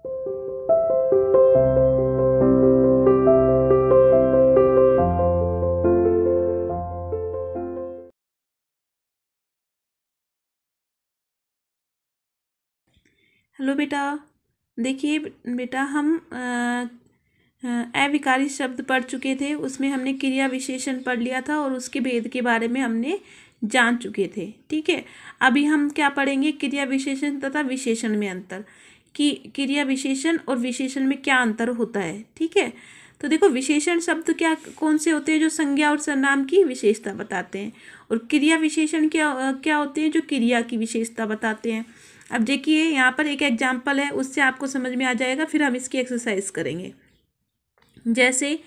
Hello बेटा, देखिए बेटा हम अविकारी शब्द पढ़ चुके थे। उसमें हमने क्रिया विशेषण पढ़ लिया था और उसके भेद के बारे में हमने जान चुके थे। ठीक है, अभी हम क्या पढ़ेंगे? क्रिया विशेषण तथा विशेषण में अंतर, कि क्रिया विशेषण और विशेषण में क्या अंतर होता है। ठीक है, तो देखो विशेषण शब्द क्या कौन से होते हैं? जो संज्ञा और सर्वनाम की विशेषता बताते हैं। और क्रिया विशेषण क्या क्या होते हैं? जो क्रिया की विशेषता बताते हैं। अब देखिए यहाँ पर एक एग्जाम्पल है, उससे आपको समझ में आ जाएगा, फिर हम इसकी एक्सरसाइज करेंगे। जैसे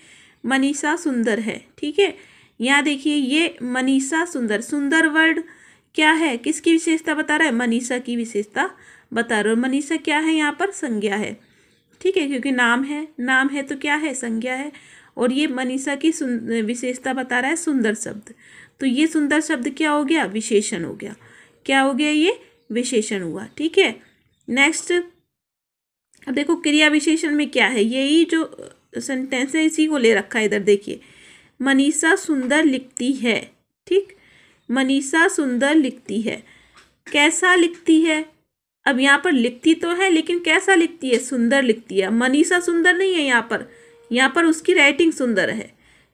मनीषा सुंदर है। ठीक है, यहाँ देखिए ये मनीषा सुंदर, सुंदर वर्ड क्या है? किसकी विशेषता बता रहा है? मनीषा की विशेषता बता रहा है। और मनीषा क्या है? यहाँ पर संज्ञा है। ठीक है, क्योंकि नाम है, नाम है तो क्या है? संज्ञा है। और ये मनीषा की विशेषता बता रहा है सुंदर शब्द, तो ये सुंदर शब्द क्या हो गया? विशेषण हो गया। क्या हो गया? ये विशेषण हुआ। ठीक है, नेक्स्ट अब देखो क्रिया विशेषण में क्या है? यही जो सेंटेंस है इसी को ले रखा है इधर। देखिए मनीषा सुंदर लिखती है। ठीक, मनीषा सुंदर लिखती है। कैसा लिखती है? अब यहाँ पर लिखती तो है लेकिन कैसा लिखती है? सुंदर लिखती है। मनीषा सुंदर नहीं है यहाँ पर उसकी राइटिंग सुंदर है।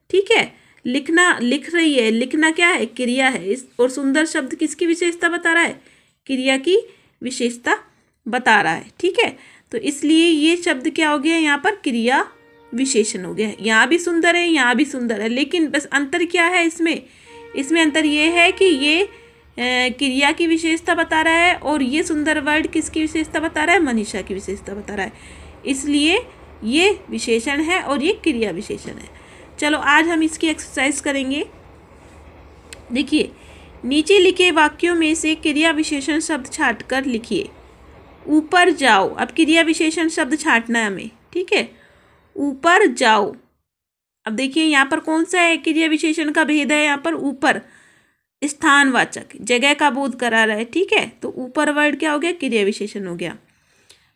ठीक है, लिखना, लिख रही है। लिखना क्या है? क्रिया है। इस और सुंदर शब्द किसकी विशेषता बता रहा है? क्रिया की विशेषता बता रहा है। ठीक है, तो इसलिए ये शब्द क्या हो गया? यहाँ पर क्रिया विशेषण हो गया। यहाँ भी सुंदर है, यहाँ भी सुंदर है, लेकिन बस अंतर क्या है इसमें अंतर ये है कि ये क्रिया की विशेषता बता रहा है और ये सुंदर वर्ड किसकी विशेषता बता रहा है? मनीषा की विशेषता बता रहा है। इसलिए ये विशेषण है और ये क्रिया विशेषण है। चलो आज हम इसकी एक्सरसाइज करेंगे। देखिए नीचे लिखे वाक्यों में से क्रिया विशेषण शब्द छांटकर लिखिए। ऊपर जाओ। अब क्रिया विशेषण शब्द छांटना है हमें। ठीक है, ऊपर जाओ। अब देखिए यहाँ पर कौन सा है? क्रिया विशेषण का भेद है। यहाँ पर ऊपर स्थानवाचक, जगह का बोध करा रहा है। ठीक है, तो ऊपर वर्ड क्या हो गया? क्रिया विशेषण हो गया।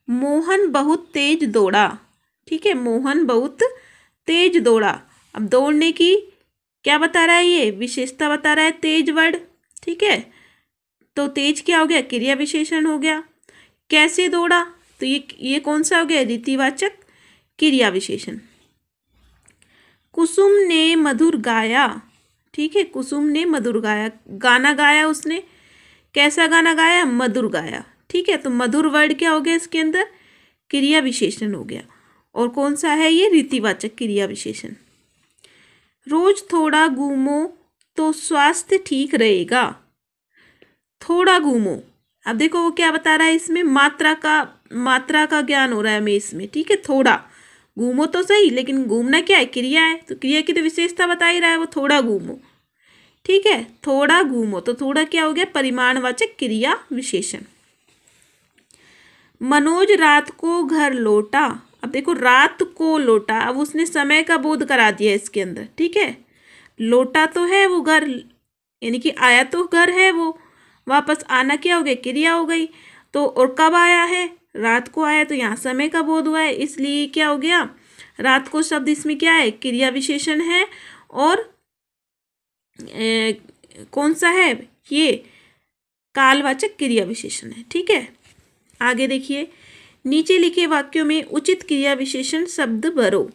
मोहन बहुत तेज दौड़ा। ठीक है, मोहन बहुत तेज दौड़ा। अब दौड़ने की क्या बता रहा है? ये विशेषता बता रहा है, तेज वर्ड। ठीक है, तो तेज क्या हो गया? क्रिया विशेषण हो गया। कैसे दौड़ा? तो ये कौन सा हो गया? रीतिवाचक क्रिया विशेषण। कुसुम ने मधुर गाया। ठीक है, कुसुम ने मधुर गाया, गाना गाया उसने। कैसा गाना गाया? मधुर गाया। ठीक है, तो मधुर वर्ड क्या हो गया? इसके अंदर क्रिया विशेषण हो गया। और कौन सा है ये? रीतिवाचक क्रिया विशेषण। रोज थोड़ा घूमो तो स्वास्थ्य ठीक रहेगा। थोड़ा घूमो। अब देखो वो क्या बता रहा है? इसमें मात्रा का ज्ञान हो रहा है हमें इसमें। ठीक है, थोड़ा घूमो तो सही, लेकिन घूमना क्या है? क्रिया है, तो क्रिया की तो विशेषता बता ही रहा है वो, थोड़ा घूमो। ठीक है, थोड़ा घूमो, तो थोड़ा क्या हो गया? परिमाणवाचक क्रिया विशेषण। मनोज रात को घर लौटा। अब देखो रात को लौटा, अब उसने समय का बोध करा दिया इसके अंदर। ठीक है, लौटा तो है वो घर, यानी कि आया तो घर है वो, वापस आना क्या हो गया? क्रिया हो गई। तो और कब आया है? रात को आया, तो यहाँ समय का बोध हुआ है, इसलिए क्या हो गया? रात को शब्द इसमें क्या है? क्रिया विशेषण है। और कौन सा है? ये कालवाचक क्रिया विशेषण है। ठीक है, आगे देखिए नीचे लिखे वाक्यों में उचित क्रिया विशेषण शब्द भरो।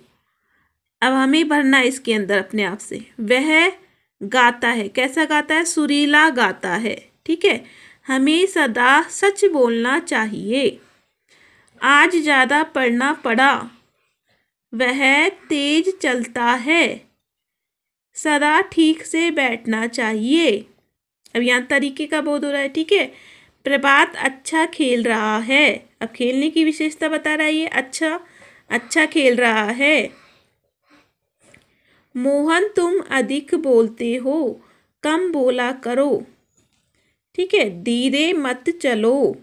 अब हमें भरना है इसके अंदर अपने आप से। वह गाता है। कैसा गाता है? सुरीला गाता है। ठीक है, हमें सदा सच बोलना चाहिए। आज ज़्यादा पढ़ना पड़ा। वह तेज चलता है। सदा ठीक से बैठना चाहिए। अब यहाँ तरीके का बोध हो रहा है। ठीक है, प्रभात अच्छा खेल रहा है। अब खेलने की विशेषता बता रहा है ये, अच्छा खेल रहा है। मोहन तुम अधिक बोलते हो, कम बोला करो। ठीक है, धीरे मत चलो।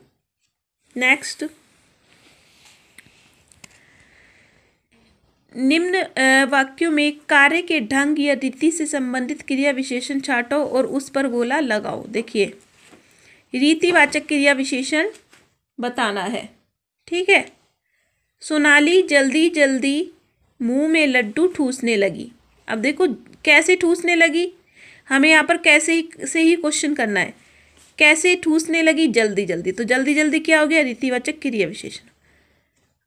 नेक्स्ट, निम्न वाक्यों में कार्य के ढंग या रीति से संबंधित क्रिया विशेषण छांटो और उस पर गोला लगाओ। देखिए रीतिवाचक क्रिया विशेषण बताना है। ठीक है, सोनाली जल्दी जल्दी मुंह में लड्डू ठूसने लगी। अब देखो कैसे ठूसने लगी, हमें यहाँ पर कैसे से ही क्वेश्चन करना है। कैसे ठूसने लगी, जल्दी जल्दी, तो जल्दी जल्दी क्या हो गया, रीतिवाचक क्रिया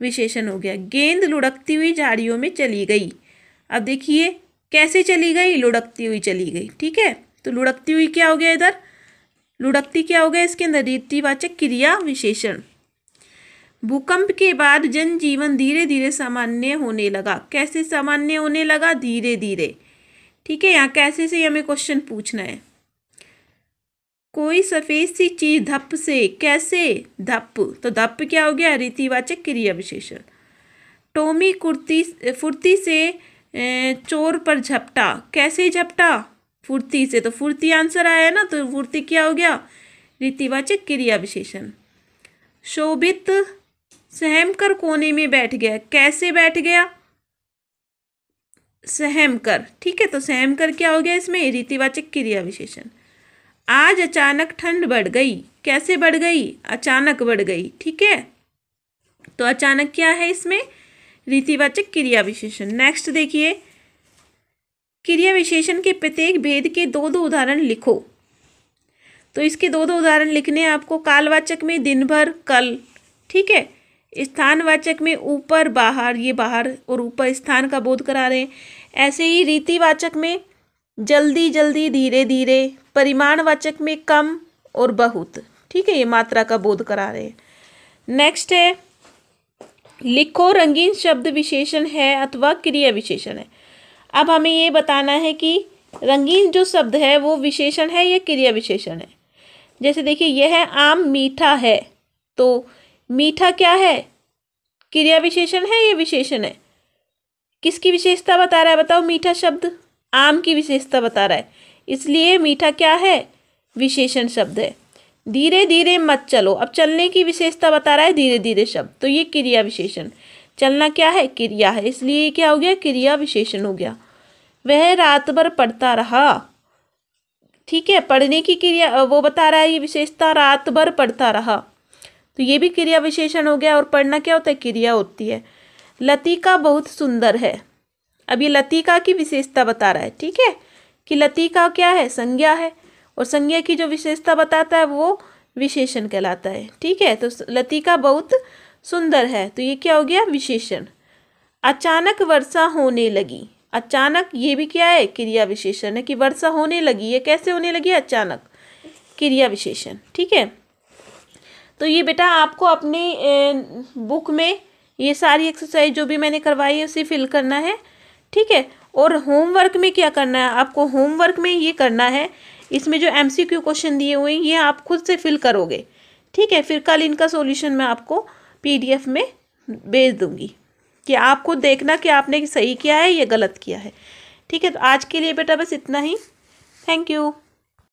विशेषण हो गया। गेंद लुढ़कती हुई झाड़ियों में चली गई। अब देखिए कैसे चली गई, लुढ़कती हुई चली गई। ठीक है, तो लुढ़कती हुई क्या हो गया, इधर लुढ़कती क्या हो गया इसके अंदर, रीतिवाचक क्रिया विशेषण। भूकंप के बाद जनजीवन धीरे धीरे सामान्य होने लगा। कैसे सामान्य होने लगा, धीरे धीरे। ठीक है, यहाँ कैसे से हमें क्वेश्चन पूछना है। कोई सफेद सी चीज धप से, कैसे, धप, तो धप क्या हो गया, रीतिवाचक क्रिया विशेषण। टॉमी फुर्ती से चोर पर झपटा। कैसे झपटा, फुर्ती से, तो फुर्ती आंसर आया ना, तो फुर्ती क्या हो गया, रीतिवाचक क्रिया विशेषण। शोभित सहम कर कोने में बैठ गया। कैसे बैठ गया, सहम कर। ठीक है, तो सहम कर क्या हो गया इसमें, रीतिवाचक क्रिया विशेषण। आज अचानक ठंड बढ़ गई। कैसे बढ़ गई, अचानक बढ़ गई। ठीक है, तो अचानक क्या है इसमें, रीतिवाचक क्रिया विशेषण। नेक्स्ट देखिए, क्रिया विशेषण के प्रत्येक भेद के दो दो उदाहरण लिखो। तो इसके दो दो उदाहरण लिखने हैं आपको। कालवाचक में दिन भर, कल। ठीक है, स्थानवाचक में ऊपर बाहर, ये बाहर और ऊपर स्थान का बोध करा रहे हैं। ऐसे ही रीतिवाचक में जल्दी जल्दी, धीरे धीरे। परिमाणवाचक में कम और बहुत। ठीक है, ये मात्रा का बोध करा रहे हैं। नेक्स्ट है, लिखो रंगीन शब्द विशेषण है अथवा क्रिया विशेषण है। अब हमें ये बताना है कि रंगीन जो शब्द है वो विशेषण है या क्रिया विशेषण है। जैसे देखिए, यह आम मीठा है, तो मीठा क्या है, क्रिया विशेषण है या विशेषण है। किसकी विशेषता बता रहा है, बताओ। मीठा शब्द आम की विशेषता बता रहा है, इसलिए मीठा क्या है, विशेषण शब्द है। धीरे धीरे मत चलो, अब चलने की विशेषता बता रहा है धीरे धीरे शब्द, तो ये क्रिया विशेषण। चलना क्या है, क्रिया है, इसलिए ये क्या हो गया, क्रिया विशेषण हो गया। वह रात भर पढ़ता रहा। ठीक है, पढ़ने की क्रिया वो बता रहा है, ये विशेषता रात भर पढ़ता रहा, तो ये भी क्रिया विशेषण हो गया। और पढ़ना क्या होता है, क्रिया होती है। लतिका बहुत सुंदर है। अब ये लतिका की विशेषता बता रहा है। ठीक है, कि लतिका क्या है, संज्ञा है, और संज्ञा की जो विशेषता बताता है वो विशेषण कहलाता है। ठीक है, तो लतिका बहुत सुंदर है, तो ये क्या हो गया, विशेषण। अचानक वर्षा होने लगी। अचानक, ये भी क्या है, क्रिया विशेषण है, कि वर्षा होने लगी। ये कैसे होने लगी, अचानक, क्रिया विशेषण। ठीक है, तो ये बेटा आपको अपने बुक में ये सारी एक्सरसाइज जो भी मैंने करवाई है उसे फिल करना है। ठीक है, और होमवर्क में क्या करना है आपको, होमवर्क में ये करना है, इसमें जो एमसीक्यू क्वेश्चन दिए हुए हैं ये आप खुद से फिल करोगे। ठीक है, फिर कल इनका सॉल्यूशन मैं आपको पीडीएफ में भेज दूंगी कि आप खुद देखना कि आपने सही किया है या गलत किया है। ठीक है, तो आज के लिए बेटा बस इतना ही। Thank you.